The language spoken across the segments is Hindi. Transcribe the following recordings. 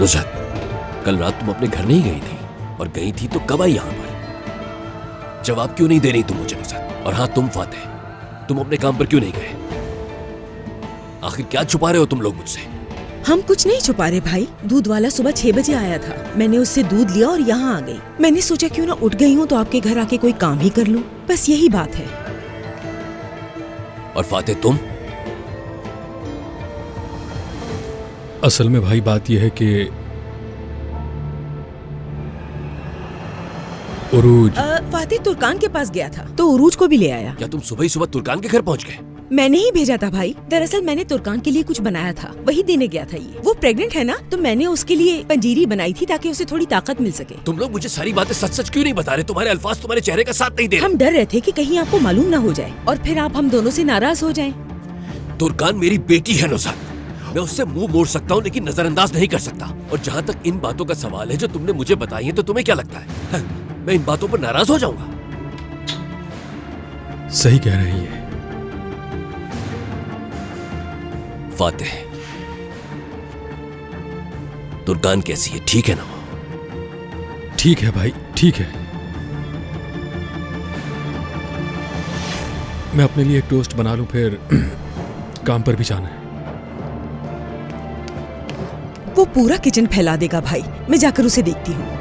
नुसरत, कल रात तुम अपने घर नहीं गई थी, और गई थी तो कब आई यहाँ पर? जवाब क्यों नहीं दे रही तुम मुझे नुसरत? और हाँ तुम फातेह, तुम अपने काम पर क्यों नहीं गए? आखिर क्या छुपा रहे हो तुम लोग मुझसे? हम कुछ नहीं छुपा रहे भाई। दूध वाला सुबह 6 बजे आया था, मैंने उससे दूध लिया और यहाँ आ गई। मैंने सोचा क्यों ना उठ गई हूँ तो आपके घर आके कोई काम ही कर लूँ, बस यही बात है। और फातेह तुम? असल में भाई बात यह है कि उरूज फातेह तुर्कान के पास गया था तो उरूज को भी ले आया। क्या तुम सुबह ही सुबह तुर्कान के घर पहुँच गए? मैंने ही भेजा था भाई। दरअसल मैंने तुर्कान के लिए कुछ बनाया था, वही देने गया था। ये वो प्रेग्नेंट है ना, तो मैंने उसके लिए पंजीरी बनाई थी ताकि उसे थोड़ी ताकत मिल सके। तुम लोग मुझे सारी बातें सच सच क्यों नहीं बता रहे? तुम्हारे अल्फाज तुम्हारे चेहरे का साथ नहीं दे रहे। हम डर रहे थे कि कहीं आपको मालूम ना हो जाए और फिर आप हम दोनों से नाराज हो जाएं। तुर्कान मेरी बेटी है नुसरत, मैं उससे मुंह मोड़ सकता हूँ लेकिन नजरअंदाज नहीं कर सकता। और जहाँ तक इन बातों का सवाल है जो तुमने मुझे बताई है, तो तुम्हें क्या लगता है मैं इन बातों पर नाराज हो जाऊंगा? सही कह रही है फातेह। तुर्कान कैसी है, ठीक है ना? ठीक है भाई, ठीक है। मैं अपने लिए एक टोस्ट बना लूं, फिर काम पर भी जाना है। वो पूरा किचन फैला देगा भाई, मैं जाकर उसे देखती हूँ।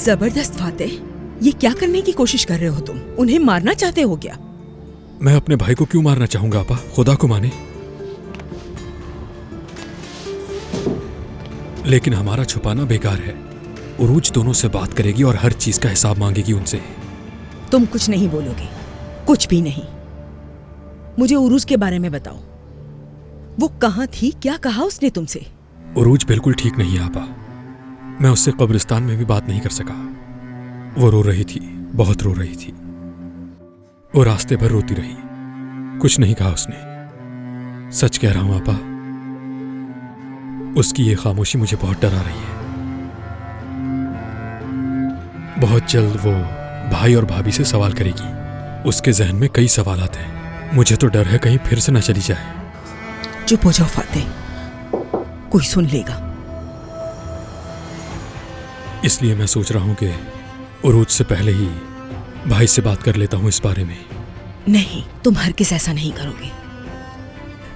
जबरदस्त फातेह, ये क्या करने की कोशिश कर रहे हो तुम? उन्हें मारना चाहते हो क्या? मैं अपने भाई को क्यों मारना चाहूंगा आपा, खुदा को माने। लेकिन हमारा छुपाना बेकार है। उरूज दोनों से बात करेगी और हर चीज का हिसाब मांगेगी उनसे। तुम कुछ नहीं बोलोगे, कुछ भी नहीं। मुझे उरूज के बारे में बताओ, वो कहाँ थी, क्या कहा उसने तुमसे? उरूज बिल्कुल ठीक नहीं है आपा। मैं उससे कब्रिस्तान में भी बात नहीं कर सका। वो रो रही थी, बहुत रो रही थी। वो रास्ते भर रोती रही, कुछ नहीं कहा उसने। सच कह रहा हूं आपा, उसकी ये खामोशी मुझे बहुत डरा रही है। बहुत जल्द वो भाई और भाभी से सवाल करेगी। उसके जहन में कई सवालात हैं। मुझे तो डर है कहीं फिर से ना चली जाए। चुप हो जाओ फातेह, कोई सुन लेगा। इसलिए मैं सोच रहा हूं कि उरूज से पहले ही भाई से बात कर लेता हूं इस बारे में। नहीं, तुम हरगिज़ ऐसा नहीं करोगे।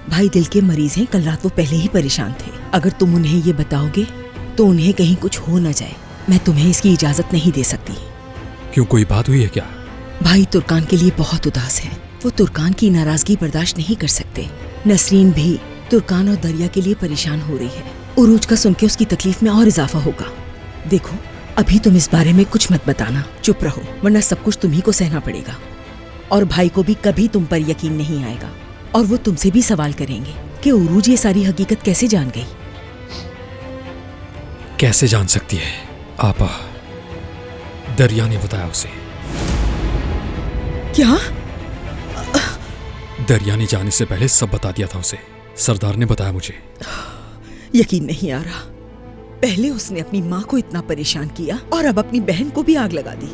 भाई दिल के मरीज हैं, कल रात वो पहले ही परेशान थे। अगर तुम उन्हें ये बताओगे तो उन्हें कहीं कुछ हो न जाए। मैं तुम्हें इसकी इजाजत नहीं दे सकती। क्यों, कोई बात हुई है क्या? भाई तुर्कान के लिए बहुत उदास है। वो तुर्कान की नाराजगी बर्दाश्त नहीं कर सकते। नसरीन भी तुर्कान और दरिया के लिए परेशान हो रही है। उरूज का सुन के उसकी तकलीफ में और इजाफा होगा। देखो, अभी तुम इस बारे में कुछ मत बताना, चुप रहो, वरना सब कुछ तुम्ही को सहना पड़ेगा। और भाई को भी कभी तुम पर यकीन नहीं आएगा और वो तुमसे भी सवाल करेंगे कि उरूज ये सारी हकीकत कैसे जान गई। कैसे जान सकती है आपा? दरिया ने बताया उसे। क्या? दरिया ने जाने से पहले सब बता दिया था उसे। सरदार ने बताया मुझे। यकीन नहीं आ रहा। पहले उसने अपनी माँ को इतना परेशान किया और अब अपनी बहन को भी आग लगा दी।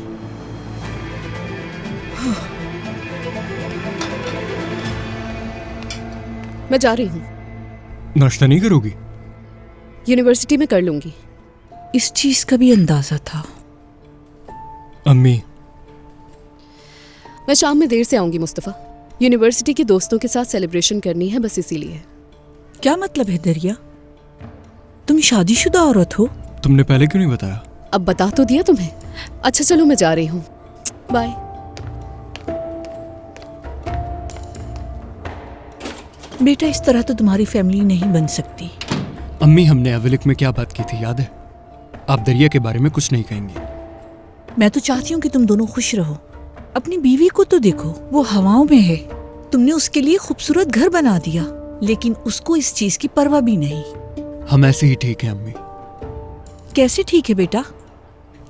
मैं जा रही हूँ। नाश्ता नहीं करोगी? यूनिवर्सिटी में कर लूंगी। इस चीज का भी अंदाजा था। अम्मी, मैं शाम में देर से आऊंगी मुस्तफा। यूनिवर्सिटी के दोस्तों के साथ सेलिब्रेशन करनी है, बस इसीलिए। क्या मतलब है दरिया? तुम शादीशुदा औरत हो? तुमने पहले क्यों नहीं बताया? अब बता तो दिया तुम्हें। अच्छा चलो, मैं जा रही हूँ, बाय। बेटा, इस तरह तो तुम्हारी फैमिली नहीं बन सकती। अम्मी, हमने अवलिक में क्या बात की थी याद है? आप दरिया के बारे में कुछ नहीं कहेंगे। मैं तो चाहती हूँ कि तुम दोनों खुश रहो। अपनी बीवी को तो देखो, वो हवाओं में है। तुमने उसके लिए खूबसूरत घर बना दिया, लेकिन उसको इस चीज की परवाह भी नहीं। हम ऐसे ही ठीक हैं अम्मी। कैसे ठीक है बेटा?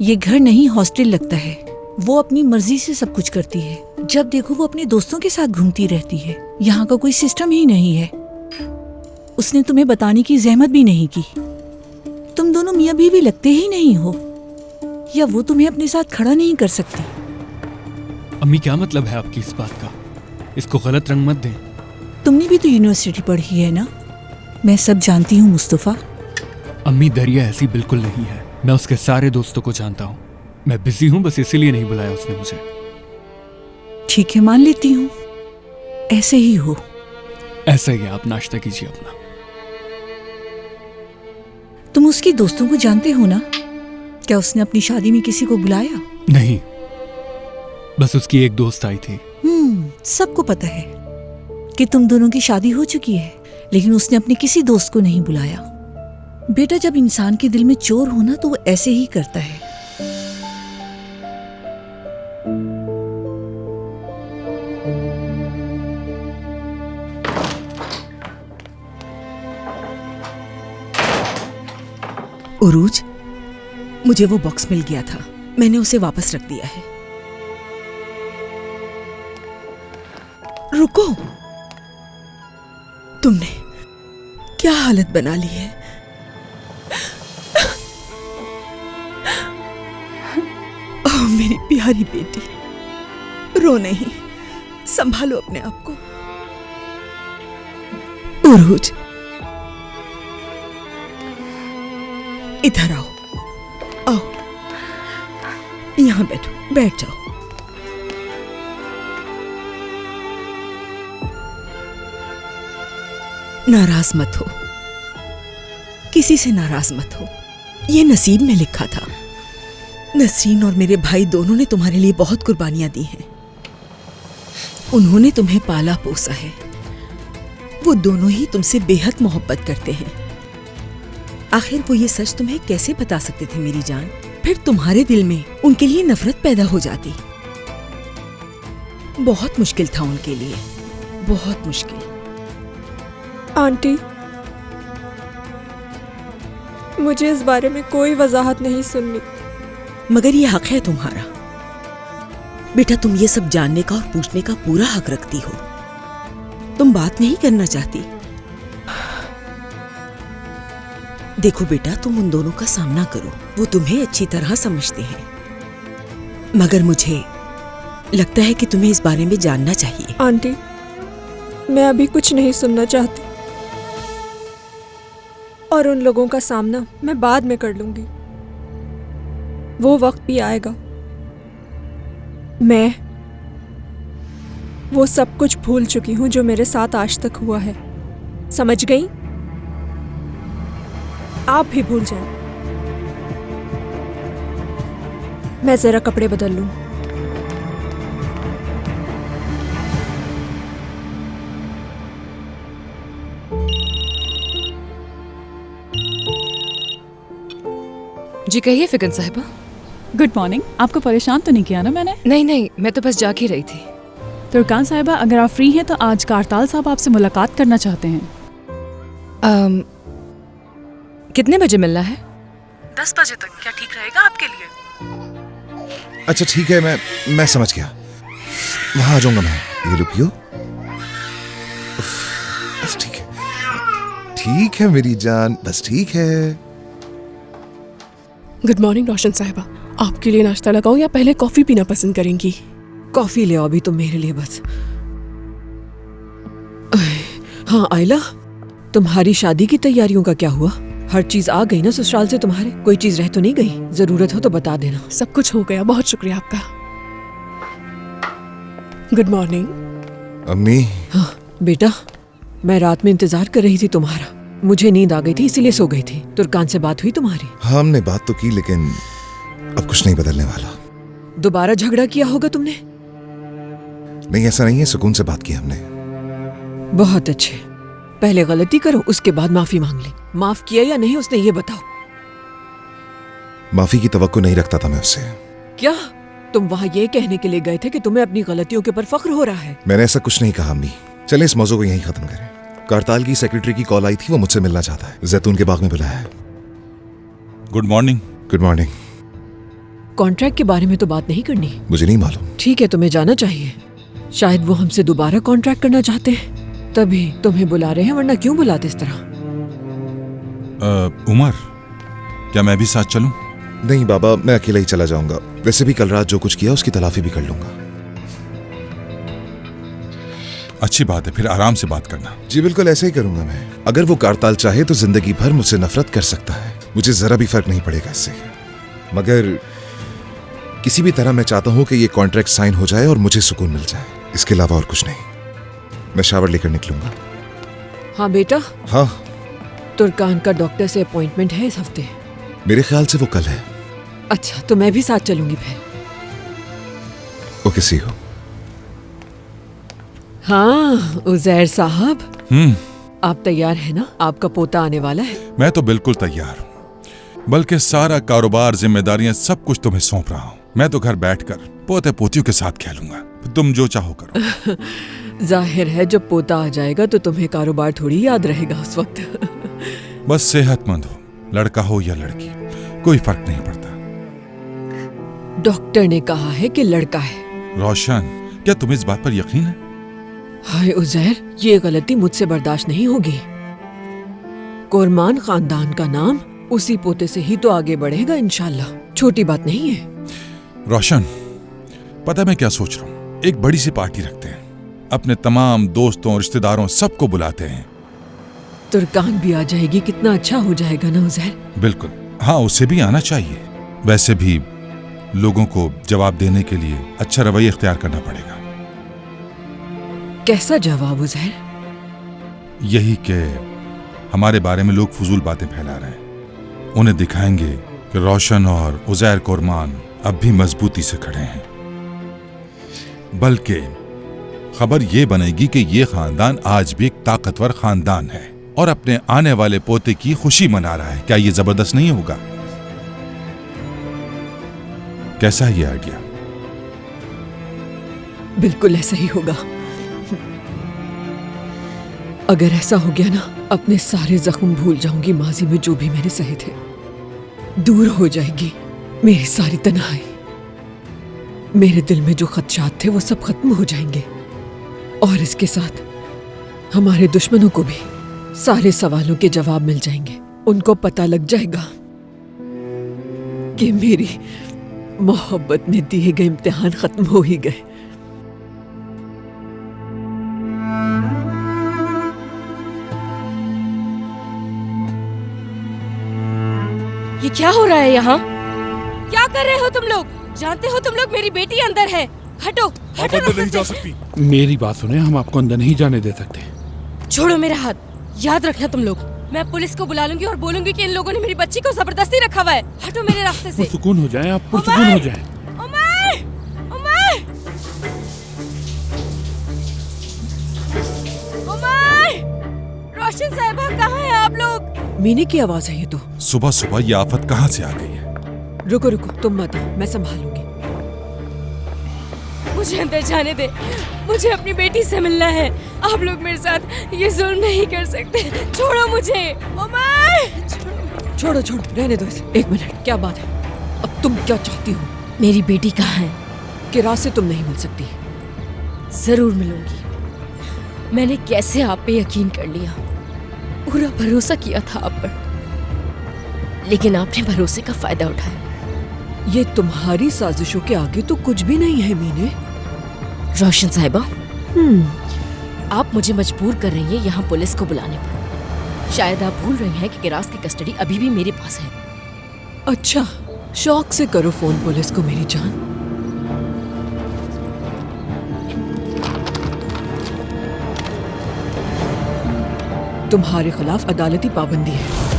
ये घर नहीं, हॉस्टल लगता है। वो अपनी मर्जी से सब कुछ करती है। जब देखो वो अपने दोस्तों के साथ घूमती रहती है। यहाँ का कोई सिस्टम ही नहीं है। उसने तुम्हें बताने की जहमत भी नहीं की। तुम दोनों मियाँ बीवी लगते ही नहीं हो। या वो तुम्हें अपने साथ खड़ा नहीं कर सकती? अम्मी क्या मतलब है आपकी इस बात का? इसको गलत रंग मत दें। तुमने भी तो यूनिवर्सिटी पढ़ी है ना? मैं सब जानती हूँ मुस्तफ़ा। अम्मी दरिया ऐसी बिल्कुल नहीं है। मैं उसके सारे दोस्तों को जानता हूँ। मैं बिजी हूँ, बस इसीलिए नहीं बुलाया उसने मुझे। ठीक है, मान लेती हूँ, ऐसे ही हो। ऐसा ही है, आप नाश्ता कीजिए अपना। तुम उसकी दोस्तों को जानते हो ना? क्या उसने अपनी शादी में किसी को बुलाया? नहीं, बस उसकी एक दोस्त आई थी। सबको पता है कि तुम दोनों की शादी हो चुकी है, लेकिन उसने अपने किसी दोस्त को नहीं बुलाया। बेटा, जब इंसान के दिल में चोर हो ना तो वो ऐसे ही करता है। उरूज, मुझे वो बॉक्स मिल गया था, मैंने उसे वापस रख दिया है। रुको, तुमने क्या हालत बना ली है? ओह मेरी प्यारी बेटी, रो नहीं, संभालो अपने आप को। उरूज, इधर आओ, आओ, यहां बैठो, बैठ जाओ। नाराज मत हो, किसी से नाराज मत हो, ये नसीब में लिखा था। नसरीन और मेरे भाई दोनों ने तुम्हारे लिए बहुत कुर्बानियां दी हैं। उन्होंने तुम्हें पाला पोसा है। वो दोनों ही तुमसे बेहद मोहब्बत करते हैं। आखिर वो ये सच तुम्हें कैसे बता सकते थे मेरी जान? फिर तुम्हारे दिल में उनके लिए नफरत पैदा हो जाती। बहुत मुश्किल था उनके लिए, बहुत मुश्किल। आंटी, मुझे इस बारे में कोई वजाहत नहीं सुननी। मगर ये हक है तुम्हारा। बेटा, तुम ये सब जानने का और पूछने का पूरा हक रखती हो। तुम बात नहीं करना चाहती। देखो बेटा, तुम उन दोनों का सामना करो, वो तुम्हें अच्छी तरह समझते हैं। मगर मुझे लगता है कि तुम्हें इस बारे में जानना चाहिए। आंटी, मैं अभी कुछ नहीं सुनना चाहती, और उन लोगों का सामना मैं बाद में कर लूंगी। वो वक्त भी आएगा, मैं वो सब कुछ भूल चुकी हूं जो मेरे साथ आज तक हुआ है। समझ गई? आप भी भूल जाएं। मैं जरा कपड़े बदल लूं। जी कहिए फिकन साहिबा। Good morning. आपको परेशान तो नहीं किया ना मैंने? नहीं, मैं तो बस जाग ही रही थी। तुर्कान साहिबा, अगर आप फ्री हैं तो आज कारताल साहब आपसे मुलाकात करना चाहते हैं। कितने बजे मिलना है? 10 बजे तक। क्या ठीक रहेगा आपके लिए? अच्छा ठीक है, मैं समझ गया, वहां आ जाऊंगा मैं। ये लो पियो। बस ठीक है, ठीक है मेरी जान, बस ठीक है। गुड मॉर्निंग रोशन साहिबा। आपके लिए नाश्ता लगाऊं या पहले कॉफी पीना पसंद करेंगी? कॉफी ले आओ अभी तो मेरे लिए बस। हाँ आयला, तुम्हारी शादी की तैयारियों का क्या हुआ? हर चीज आ गई ना ससुराल से तुम्हारे? कोई चीज रह तो नहीं गई? जरूरत हो तो बता देना। सब कुछ हो गया, बहुत शुक्रिया आपका। गुड मॉर्निंग अम्मी। हाँ बेटा, मैं रात में इंतजार कर रही थी तुम्हारा। मुझे नींद आ गई थी इसलिए सो गई थी। तुर्कान से बात हुई तुम्हारी? हाँ हमने बात तो की, लेकिन अब कुछ नहीं बदलने वाला। दोबारा झगड़ा किया होगा तुमने? नहीं ऐसा नहीं है, सुकून से बात की हमने। बहुत अच्छे, पहले गलती करो उसके बाद माफी मांग ले। माफ किया या नहीं उसने ये बताओ। माफी की तवक्को नहीं रखता था मैं उससे। क्या तुम वहाँ ये कहने के लिए गए थे कि तुम्हें अपनी गलतियों के ऊपर फख्र हो रहा है? मैंने ऐसा कुछ नहीं कहा अम्मी। चले इस मौजू को यहीं खत्म करें। कारताल की सेक्रेटरी की कॉल आई थी, वो मुझसे मिलना चाहता है। जैतून के बाग में बुलाया है। Good morning. Good morning. Contract के बारे में तो बात नहीं करनी? मुझे नहीं मालूम। ठीक है, तुम्हें जाना चाहिए। शायद वो हमसे दोबारा कॉन्ट्रैक्ट करना चाहते हैं, तभी तुम्हें बुला रहे हैं, वरना क्यों बुलाते इस तरह? उमर, क्या मैं भी साथ चलूं? नहीं बाबा, मैं अकेला ही चला जाऊंगा। वैसे भी कल रात जो कुछ किया उसकी तलाफी भी कर लूंगा। अच्छी बात है, फिर आराम से बात करना। जी बिल्कुल ऐसे ही करूंगा मैं। अगर वो कारताल चाहे तो जिंदगी भर मुझसे नफरत कर सकता है, मुझे जरा भी फर्क नहीं पड़ेगा इससे। मगर किसी भी तरह मैं चाहता हूं कि ये कॉन्ट्रैक्ट साइन हो जाए और मुझे सुकून मिल जाए, इसके अलावा और कुछ नहीं। मैं शावर लेकर निकलूंगा। हाँ बेटा। हाँ। तुर्कान का डॉक्टर से अपॉइंटमेंट है इस हफ्ते। मेरे ख्याल से वो कल है। अच्छा, तो मैं भी साथ चलूंगी फिर। Okay, see you. हाँ उजैर साहब, आप तैयार हैं ना? आपका पोता आने वाला है। मैं तो बिल्कुल तैयार हूँ, बल्कि सारा कारोबार, जिम्मेदारियां सब कुछ तुम्हें सौंप रहा हूँ। मैं तो घर बैठकर पोते पोतियों के साथ खेलूंगा, तुम जो चाहो करो। जाहिर है जब पोता आ जाएगा तो तुम्हें कारोबार थोड़ी याद रहेगा उस वक्त। बस सेहतमंद हो, लड़का हो या लड़की, कोई फर्क नहीं पड़ता। डॉक्टर ने कहा है कि लड़का है। रोशन, क्या तुम्हें इस बात पर यकीन है? हाय उजैर, ये गलती मुझसे बर्दाश्त नहीं होगी। कोरमान खानदान का नाम उसी पोते से ही तो आगे बढ़ेगा इंशाल्लाह। छोटी बात नहीं है। रोशन, पता मैं क्या सोच रहा हूँ? एक बड़ी सी पार्टी रखते हैं, अपने तमाम दोस्तों, रिश्तेदारों, सबको बुलाते हैं। तुर्कान भी आ जाएगी, कितना अच्छा हो जाएगा ना उजैर? बिल्कुल, हाँ उसे भी आना चाहिए। वैसे भी लोगों को जवाब देने के लिए अच्छा रवैया इख्तियार करना पड़ेगा। कैसा जवाब उजैर? यही कि हमारे बारे में लोग फजूल बातें फैला रहे हैं। उन्हें दिखाएंगे कि रोशन और उजैर कोरमान अब भी मजबूती से खड़े हैं। बल्कि खबर यह बनेगी कि यह खानदान आज भी एक ताकतवर खानदान है और अपने आने वाले पोते की खुशी मना रहा है। क्या यह जबरदस्त नहीं होगा? कैसा है यह आइडिया? बिल्कुल ऐसा ही होगा। अगर ऐसा हो गया ना, अपने सारे जख्म भूल जाऊंगी, माजी में जो भी मैंने सहे थे। दूर हो जाएगी मेरी सारी तन्हाई। मेरे दिल में जो खदशात थे वो सब खत्म हो जाएंगे, और इसके साथ हमारे दुश्मनों को भी सारे सवालों के जवाब मिल जाएंगे। उनको पता लग जाएगा कि मेरी मोहब्बत में दिए गए इम्तिहान खत्म हो ही गए। ये क्या हो रहा है यहाँ? क्या कर रहे हो तुम लोग? जानते हो तुम लोग मेरी बेटी अंदर है। हटो, हटो। अंदर नहीं जा सकती। मेरी बात सुने, हम आपको अंदर नहीं जाने दे सकते। छोड़ो मेरा हाथ। याद रखना तुम लोग, मैं पुलिस को बुला लूंगी और बोलूंगी कि इन लोगों ने मेरी बच्ची को जबरदस्ती रखा हुआ है। हटो मेरे रास्ते से। सुकून हो जाए, आप पुरसुकून हो जाए। उमर! उमर! उमर! रोशन साहिबा, कहाँ हैं आप लोग? मीने की आवाज है ये तो। सुबह सुबह ये आफत कहाँ से आ गई है? रुको रुको, तुम मत आओ, मैं संभालूंगी। मुझे अंदर जाने दे, मुझे अपनी बेटी से मिलना है। आप लोग मेरे साथ ये जुल्म नहीं कर सकते। छोड़ो मुझे। उमर! छोड़ो छोड़ो, रहने दो इसे। एक मिनट, क्या बात है? अब तुम क्या चाहती हो? मेरी बेटी कहाँ है? किरात से तुम नहीं मिल सकती। जरूर मिलूंगी। मैंने कैसे आप पे यकीन कर लिया, पूरा भरोसा किया था आप पर, लेकिन आपने भरोसे का फायदा उठाया। ये तुम्हारी साजिशों के आगे तो कुछ भी नहीं है मीने। रोशन साहिबा, आप मुझे मजबूर कर रही हैं यहाँ पुलिस को बुलाने पर। शायद आप भूल रही हैं कि किरास की कस्टडी अभी भी मेरे पास है। अच्छा, शौक से करो फोन पुलिस को मेरी जान। तुम्हारे खिलाफ अदालती पाबंदी है।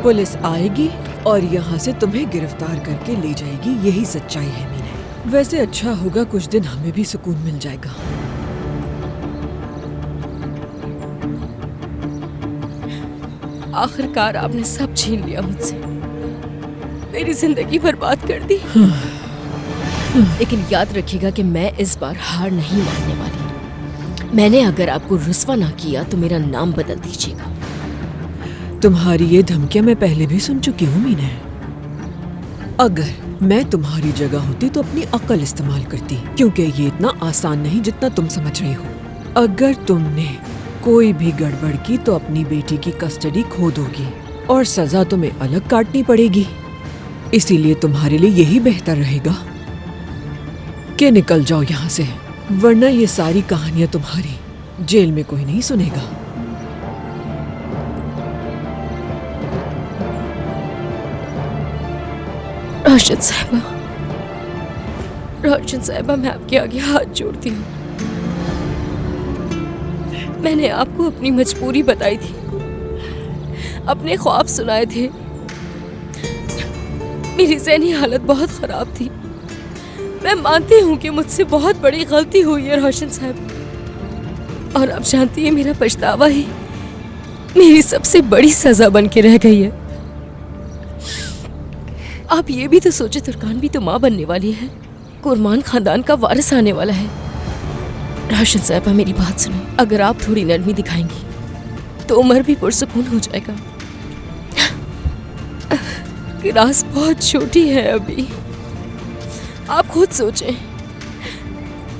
पुलिस आएगी और यहाँ से तुम्हें गिरफ्तार करके ले जाएगी। यही सच्चाई है मीने। वैसे अच्छा होगा, कुछ दिन हमें भी सुकून मिल जाएगा। आखिरकार आपने सब छीन लिया मुझसे, मेरी जिंदगी बर्बाद कर दी। लेकिन याद रखिएगा कि मैं इस बार हार नहीं मानने वाली। मैंने अगर आपको रुस्वा ना किया तो मेरा नाम बदल दीजिएगा। तुम्हारी ये धमकियां मैं पहले भी सुन चुकी हूँ मीना। अगर मैं तुम्हारी जगह होती तो अपनी अक्ल इस्तेमाल करती, क्योंकि ये इतना आसान नहीं जितना तुम समझ रही हो। अगर तुमने कोई भी गड़बड़ की तो अपनी बेटी की कस्टडी खो दोगी और सजा तुम्हें अलग काटनी पड़ेगी। इसीलिए तुम्हारे लिए यही बेहतर रहेगा कि निकल जाओ यहाँ से, वरना ये सारी कहानियां तुम्हारी जेल में कोई नहीं सुनेगा। रोशन साहिबा, रोशन साहिबा, मैं आपके आगे हाथ जोड़ती हूँ। मैंने आपको अपनी मजबूरी बताई थी, अपने ख्वाब सुनाए थे। मेरी ज़हनी हालत बहुत ख़राब थी। मैं मानती हूँ कि मुझसे बहुत बड़ी गलती हुई है रोशन साहब, और आप जानती हैं मेरा पछतावा ही मेरी सबसे बड़ी सज़ा बन के रह गई है। आप ये भी तो सोचे, तुर्कान भी तो माँ बनने वाली है, कुरमान खानदान का वारिस आने वाला है। रोशन साहबा, मेरी बात सुनो, अगर आप थोड़ी नरमी दिखाएंगी तो उमर भी पुरसुकून हो जाएगा। गिलास बहुत छोटी है अभी, आप खुद सोचें,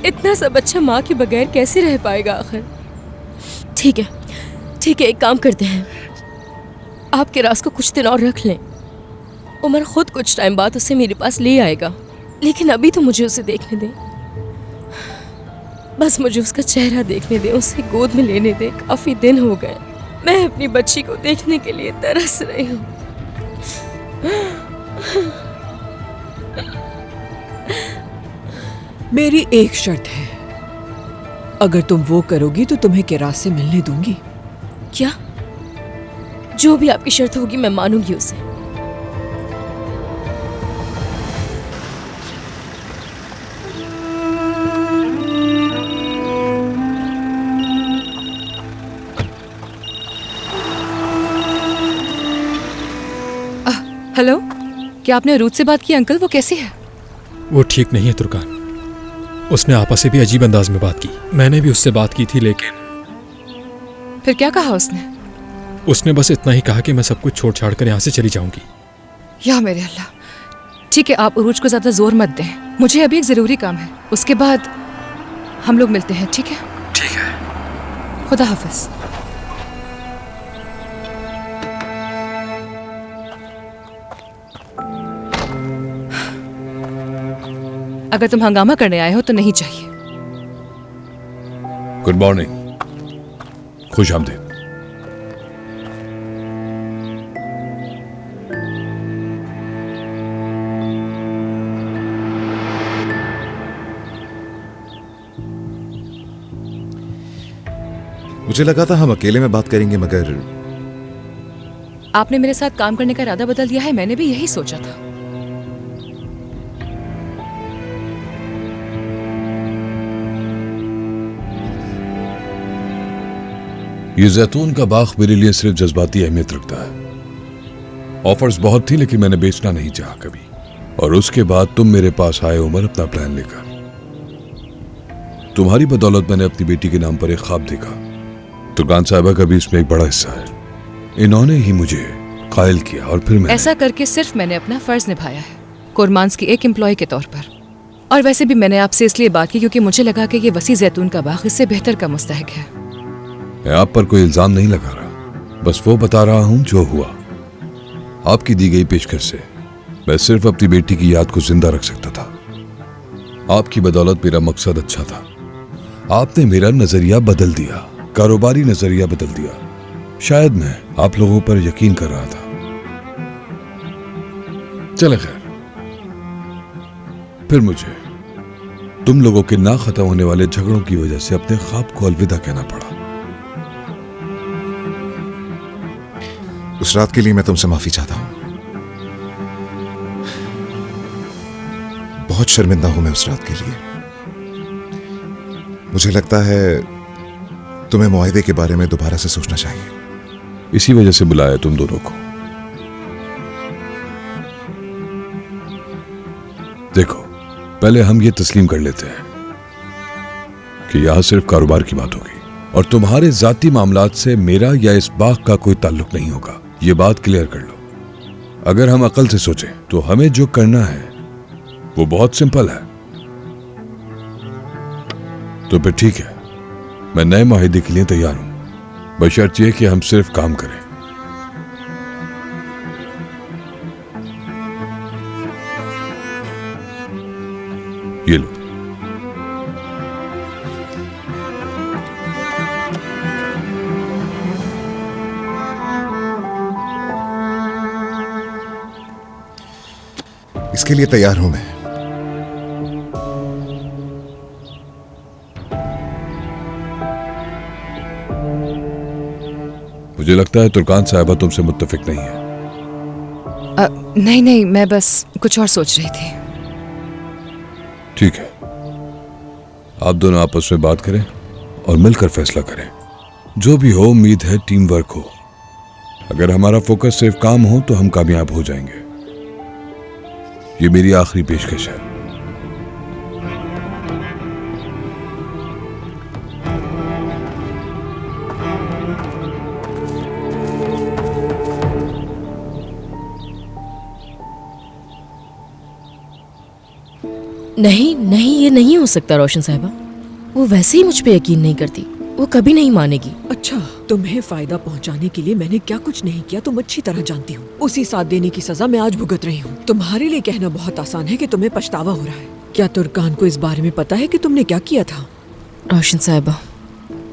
इतना सब बच्चा माँ के बगैर कैसे रह पाएगा आखिर। ठीक है, ठीक है, एक काम करते हैं, आप किरास को कुछ दिन और रख लें। उमर खुद कुछ टाइम बाद उसे मेरे पास ले आएगा, लेकिन अभी तो मुझे उसे देखने दें। बस मुझे उसका चेहरा देखने दें, उसे गोद में लेने दें। काफी दिन हो गए, मैं अपनी बच्ची को देखने के लिए तरस रही हूँ। मेरी एक शर्त है, अगर तुम वो करोगी तो तुम्हें किरास से मिलने दूंगी। क्या? जो भी आपकी शर्त होगी मैं मानूंगी उसे। हेलो, क्या आपने रूथ से बात की? अंकल वो कैसी है? वो ठीक नहीं है तुर्कान। उसने आपा से भी अजीब अंदाज में बात की। मैंने भी उससे बात की थी, लेकिन फिर क्या कहा उसने? उसने बस इतना ही कहा कि मैं सब कुछ छोड़ छाड़ कर यहाँ से चली जाऊंगी। या मेरे अल्लाह। ठीक है, आप उरूज को ज्यादा जोर मत दें, मुझे अभी एक जरूरी काम है, उसके बाद हम लोग मिलते हैं। ठीक है? ठीक है, खुदा हाफिज। अगर तुम हंगामा करने आए हो तो नहीं चाहिए। गुड मॉर्निंग, खुश आमदीद। मुझे लगा था हम अकेले में बात करेंगे, मगर आपने मेरे साथ काम करने का इरादा बदल दिया है। मैंने भी यही सोचा था। ये जैतून का बाग मेरे लिए सिर्फ जज्बाती अहमियत रखता है। ऑफर्स बहुत थी, लेकिन मैंने बेचना नहीं चाहा कभी। और उसके बाद तुम मेरे पास आए उमर, अपना प्लान लेकर। तुम्हारी बदौलत मैंने अपनी बेटी के नाम पर एक ख्वाब देखा। तुर्कान साहिबा का भी इसमें एक बड़ा हिस्सा है। इन्होंने ही मुझे कायल किया, और फिर ऐसा करके सिर्फ मैंने अपना फर्ज निभाया है, कुरमान्स की एक एम्प्लॉय के तौर पर। और वैसे भी मैंने आपसे इसलिए बात की क्योंकि मुझे लगा कि ये वसी जैतून का बाग इससे बेहतर का मुस्तहक है। मैं आप पर कोई इल्जाम नहीं लगा रहा, बस वो बता रहा हूं जो हुआ। आपकी दी गई पेशकश से मैं सिर्फ अपनी बेटी की याद को जिंदा रख सकता था। आपकी बदौलत मेरा मकसद अच्छा था। आपने मेरा नजरिया बदल दिया, कारोबारी नजरिया बदल दिया। शायद मैं आप लोगों पर यकीन कर रहा था। चले खैर, फिर मुझे तुम लोगों के ना खत्म होने वाले झगड़ों की वजह से अपने ख्वाब को अलविदा कहना पड़ा। उस रात के लिए मैं तुमसे माफी चाहता हूं। बहुत शर्मिंदा हूं मैं उस रात के लिए। मुझे लगता है तुम्हें मुआहदे के बारे में दोबारा से सोचना चाहिए। इसी वजह से बुलाया तुम दोनों को। देखो, पहले हम ये तस्लीम कर लेते हैं कि यहां सिर्फ कारोबार की बात होगी और तुम्हारे जाती मामलात से मेरा या इस बाग का कोई ताल्लुक नहीं होगा। ये बात क्लियर कर लो। अगर हम अकल से सोचें तो हमें जो करना है वो बहुत सिंपल है। तो फिर ठीक है, मैं नए माहिदे के लिए तैयार हूं, बशर्त ये कि हम सिर्फ काम करें। ये लो। इसके लिए तैयार हूं मैं। मुझे लगता है तुर्कान साहिबा तुमसे मुत्तफिक नहीं है। नहीं नहीं, मैं बस कुछ और सोच रही थी। ठीक है, आप दोनों आपस में बात करें और मिलकर फैसला करें। जो भी हो, उम्मीद है टीम वर्क हो। अगर हमारा फोकस सिर्फ काम हो तो हम कामयाब हो जाएंगे। ये मेरी आखिरी पेशकश है। नहीं नहीं, ये नहीं हो सकता रोशन साहिबा। वो वैसे ही मुझ पे यकीन नहीं करती, वो कभी नहीं मानेगी। अच्छा, तुम्हें फायदा पहुंचाने के लिए मैंने क्या कुछ नहीं किया तुम अच्छी तरह जानती हो। उसी साथ देने की सजा मैं आज भुगत रही हूँ। तुम्हारे लिए कहना बहुत आसान है कि तुम्हें पछतावा हो रहा है। क्या तुर्कान को इस बारे में पता है कि तुमने क्या किया था? रोशन साहिबा,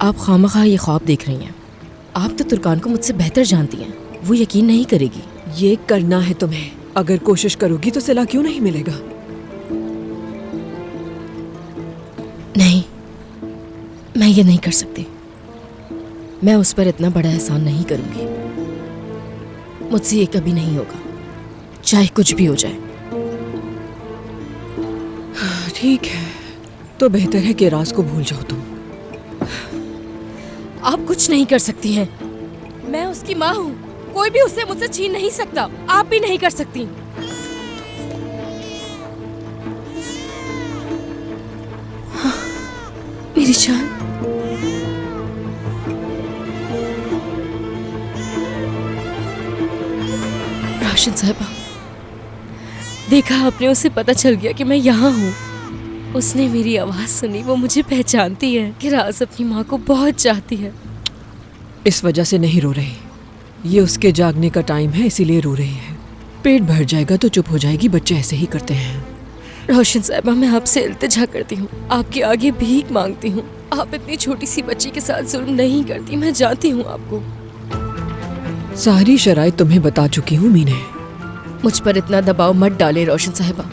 आप खामखा ये ख्वाब देख रही हैं। आप तो तुर्कान को मुझसे बेहतर जानती हैं, वो यकीन नहीं करेगी। ये करना है तुम्हें। अगर कोशिश करोगी तो सिला क्यों नहीं मिलेगा? नहीं, मैं ये नहीं कर सकती। मैं उस पर इतना बड़ा एहसान नहीं करूंगी। मुझसे ये कभी नहीं होगा, चाहे कुछ भी हो जाए। ठीक है, तो बेहतर है कि राज को भूल जाओ तुम। आप कुछ नहीं कर सकती हैं। मैं उसकी माँ हूँ, कोई भी उसे मुझसे छीन नहीं सकता। आप भी नहीं कर सकती। मेरी जान, रोशन साहिबा, देखा आपने, उसे पता चल गया कि मैं यहाँ हूँ। उसने मेरी आवाज सुनी, वो मुझे पहचानती है कि राज अपनी माँ को बहुत चाहती है। इस वजह से नहीं रो रही, ये उसके जागने का टाइम है, इसीलिए रो रही है। पेट भर जाएगा तो चुप हो जाएगी, बच्चे ऐसे ही करते हैं। रोशन साहिबा, मैं आपसे इल्तिजा करती हूँ, आपके आगे भीख मांगती हूँ। आप इतनी छोटी सी बच्ची के साथ जुल्म नहीं करती, मैं जानती हूँ आपको। सारी शराइत तुम्हें बता चुकी हूँ मीने। मुझ पर इतना दबाव मत डाले रोशन साहिबा।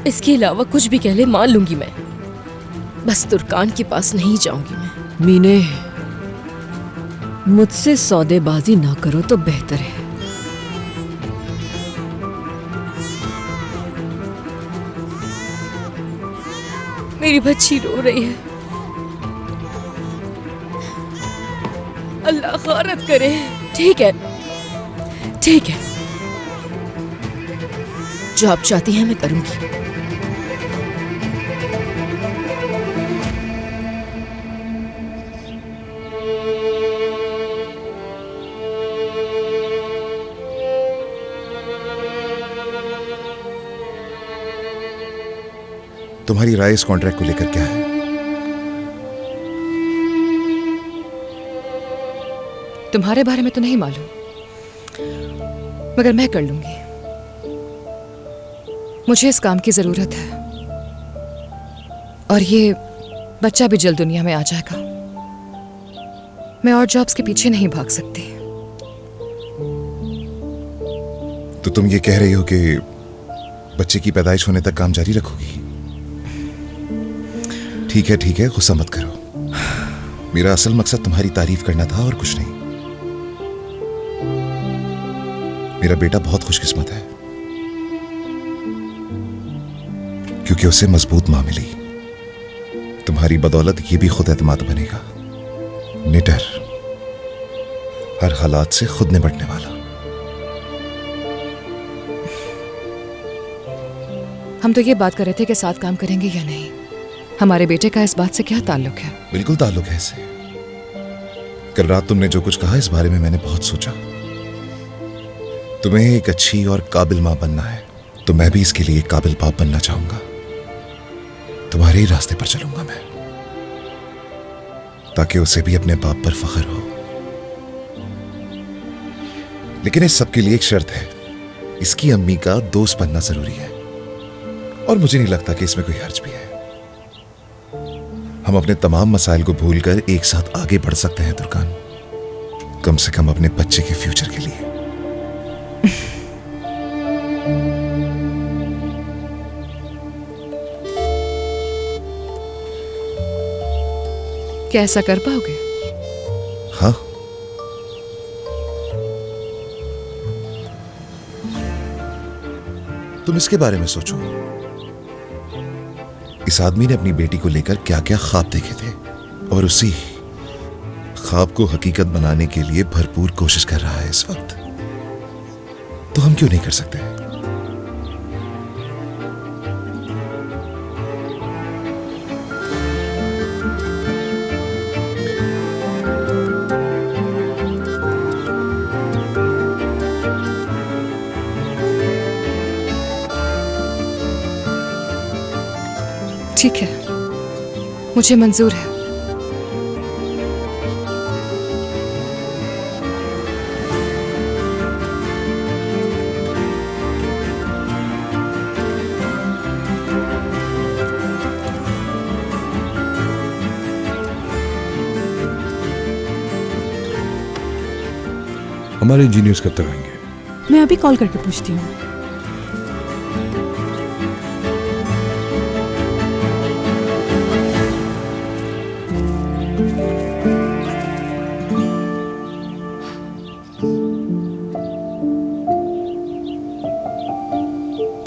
इसके अलावा कुछ भी कह ले मान लूंगी मैं, बस तुर्कान के पास नहीं जाऊंगी मैं। मीने, मुझसे सौदेबाजी ना करो तो बेहतर है। मेरी बच्ची रो रही है, अल्लाह खारत करे। ठीक है, ठीक है, जो आप चाहती हैं मैं करूंगी। तुम्हारी राय इस कॉन्ट्रैक्ट को लेकर क्या है? तुम्हारे बारे में तो नहीं मालूम, मगर मैं कर लूंगी। मुझे इस काम की जरूरत है और ये बच्चा भी जल्द दुनिया में आ जाएगा। मैं और जॉब्स के पीछे नहीं भाग सकती। तो तुम ये कह रही हो कि बच्चे की पैदाइश होने तक काम जारी रखोगी? ठीक है, गुस्सा मत करो। मेरा असल मकसद तुम्हारी तारीफ करना था और कुछ नहीं। मेरा बेटा बहुत खुशकिस्मत है क्योंकि उसे मजबूत मां मिली। तुम्हारी बदौलत ये भी खुद एतमाद बनेगा, निडर, हर हालात से खुद निपटने वाला। हम तो ये बात कर रहे थे कि साथ काम करेंगे या नहीं। हमारे बेटे का इस बात से क्या ताल्लुक है? बिल्कुल ताल्लुक है इससे। कल रात तुमने जो कुछ कहा, इस बारे में मैंने बहुत सोचा। तुम्हें एक अच्छी और काबिल मां बनना है, तो मैं भी इसके लिए एक काबिल बाप बनना चाहूंगा। तुम्हारे ही रास्ते पर चलूंगा मैं। ताकि उसे भी अपने बाप पर फख्र हो। लेकिन इस सब के लिए एक शर्त है, इसकी अम्मी का दोस्त बनना जरूरी है, और मुझे नहीं लगता कि इसमें कोई हर्ज भी है। हम अपने तमाम मसाइल को भूलकर एक साथ आगे बढ़ सकते हैं तुर्कान, कम से कम अपने बच्चे के फ्यूचर के लिए। क्या ऐसा कर पाओगे? हाँ, तुम इसके बारे में सोचो। इस आदमी ने अपनी बेटी को लेकर क्या क्या ख्वाब देखे थे, और उसी ख्वाब को हकीकत बनाने के लिए भरपूर कोशिश कर रहा है इस वक्त। तो हम क्यों नहीं कर सकते? ठीक है, मुझे मंजूर है। हमारे इंजीनियर्स कब तक आएंगे? मैं अभी कॉल करके पूछती हूँ।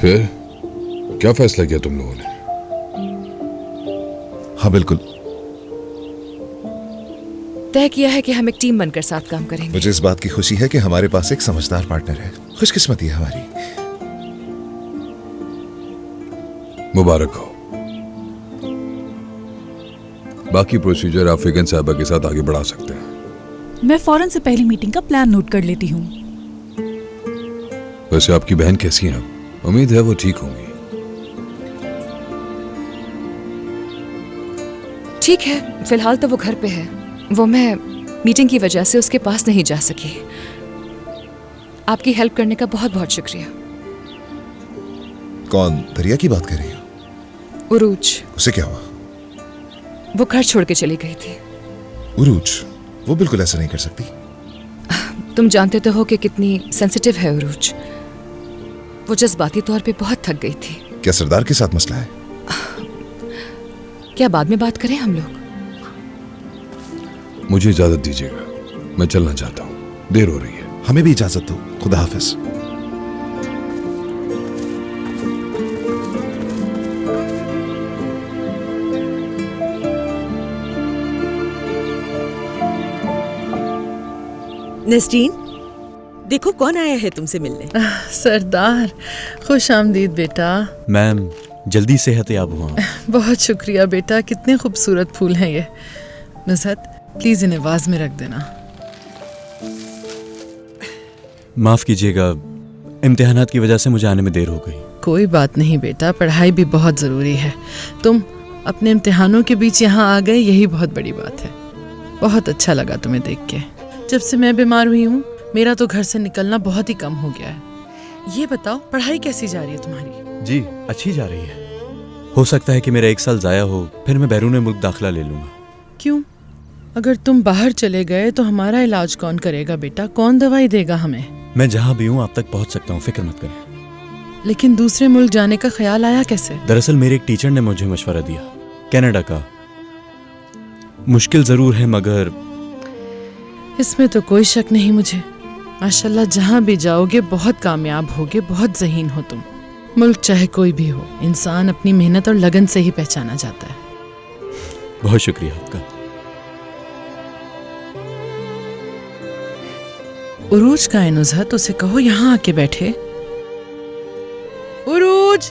फिर क्या फैसला किया तुम लोगों ने? हाँ बिल्कुल, तय किया है कि हम एक टीम बनकर साथ काम करेंगे। मुझे इस बात की खुशी है कि हमारे पास एक समझदार पार्टनर है। खुशकिस्मती है हमारी। मुबारक हो। बाकी प्रोसीजर आप फिगन साहबा के साथ आगे बढ़ा सकते हैं। मैं फौरन से पहली मीटिंग का प्लान नोट कर लेती हूँ। वैसे आपकी बहन कैसी है? उम्मीद है वो ठीक होंगी। ठीक है, फिलहाल तो वो घर पे है। वो मैं मीटिंग की वजह से उसके पास नहीं जा सकी। आपकी हेल्प करने का बहुत बहुत शुक्रिया। कौन? दरिया की बात कर रही हो? उरूज। उसे क्या हुआ? वो घर छोड़ के चली गई थी। उरूज? वो बिल्कुल ऐसा नहीं कर सकती। तुम जानते तो हो कि कितनी सेंसिटिव है उरूज। वो जज्बाती तौर पे बहुत थक गई थी। क्या सरदार के साथ मसला है? क्या बाद में बात करें हम लोग? मुझे इजाजत दीजिएगा, मैं चलना चाहता हूँ, देर हो रही है। हमें भी इजाजत दो। खुदा हाफिज। नसरीन, देखो कौन आया है तुमसे मिलने। सरदार, खुश आमदीद बेटा। मैम, जल्दी सेहत याब हुआ। बहुत शुक्रिया बेटा, कितने खूबसूरत फूल हैं ये। नुसरत, प्लीज इन्हें वाज में रख देना। माफ कीजिएगा, इम्तिहानात की वजह से मुझे आने में देर हो गई। कोई बात नहीं बेटा, पढ़ाई भी बहुत जरूरी है। तुम अपने इम्तिहानों के बीच यहाँ आ गए, यही बहुत बड़ी बात है। बहुत अच्छा लगा तुम्हें देख के। जब से मैं बीमार हुई हूँ, मेरा तो घर से निकलना बहुत ही कम हो गया है। ये बताओ, पढ़ाई कैसी जा रही है तुम्हारी? जी, अच्छी जा रही है। हो सकता है कि मेरा एक साल जाया हो, फिर मैं बैरून मुल्क दाखिला ले लूंगा। क्यों? अगर तुम बाहर चले गए तो हमारा इलाज कौन करेगा बेटा? कौन दवाई देगा हमें? मैं जहाँ भी हूँ आप तक पहुँच सकता हूँ, फिक्र मत करें। लेकिन दूसरे मुल्क जाने का ख्याल आया कैसे? दरअसल मेरे एक टीचर ने मुझे मशवरा दिया, कनाडा का। मुश्किल जरूर है मगर इसमें तो कोई शक नहीं मुझे। माशाल्लाह, जहाँ भी जाओगे बहुत कामयाब होगे, बहुत ज़हीन हो तुम। मुल्क चाहे कोई भी हो, इंसान अपनी मेहनत और लगन से ही पहचाना जाता है। बहुत शुक्रिया आपका। उरूज का है नुज़हत, उसे कहो यहाँ आके बैठे। उरूज,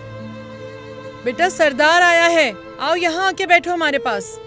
बेटा सरदार आया है, आओ यहाँ आके बैठो हमारे पास।